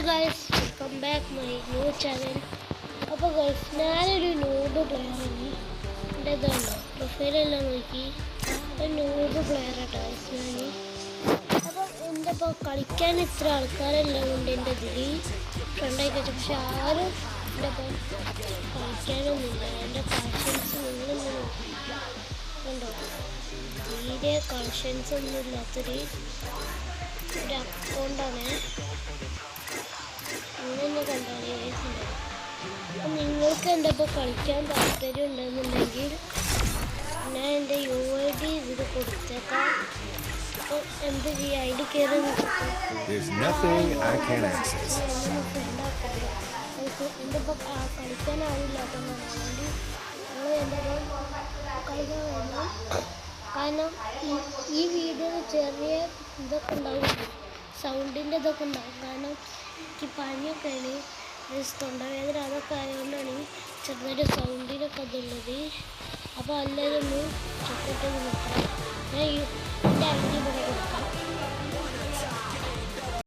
guys, welcome back my new channel. അപ്പോൾ guys, ഞാനൊരു noob player ആണ്. എന്റേതാണ് പ്രൊഫൈൽ എല്ലാം നോക്കി ഒരു noob player ആട്ടോ guys ഞാൻ. അപ്പോൾ എൻ്റെ ഇപ്പോൾ കളിക്കാൻ ഇത്ര ആൾക്കാരെല്ലാം ഉണ്ട് എൻ്റെ ഇതിൽ ഫ്രണ്ടായി വെച്ചാൽ, പക്ഷെ ആരും എൻ്റെ ഇപ്പോൾ കളിക്കാനൊന്നുമില്ല. എൻ്റെ കളക്ഷൻസ് നിങ്ങളൊന്നും ഉണ്ടോ? തീരെ കളക്ഷൻസ് ഒന്നും ഇല്ലാത്തൊരു അക്കൗണ്ടാണ്. അങ്ങനെ കണ്ടാണ് കേസില്ല. അപ്പം നിങ്ങൾക്ക് എൻ്റെ ഇപ്പോൾ കളിക്കാൻ താല്പര്യം ഉണ്ടെന്നുണ്ടെങ്കിൽ ഞാൻ എൻ്റെ UID ഇതിൽ കൊടുത്തേക്കാം. അപ്പോൾ എന്ത് ചെയ്യുക, ID കയറി എൻ്റെ ഇപ്പോൾ കളിക്കാനാവില്ല. അപ്പം അതുകൊണ്ട് നിങ്ങൾ എൻ്റെ കളിക്കാൻ വേണം. കാരണം ഈ വീഡിയോ ചെറിയ ഇതൊക്കെ ഉണ്ടാവും, സൗണ്ടിൻ്റെ ഇതൊക്കെ ഉണ്ടാവും. കാരണം എനിക്ക് പനിയൊക്കെയാണ്, തൊണ്ടവേദന അതൊക്കെ ആയതുകൊണ്ടാണ് ചെറുതായിട്ട് സൗണ്ടിനൊക്കെ അതുള്ളത്. അപ്പോൾ എല്ലാവരും ഒന്ന് ചെക്കിട്ട് നോക്കണം. ഞാൻ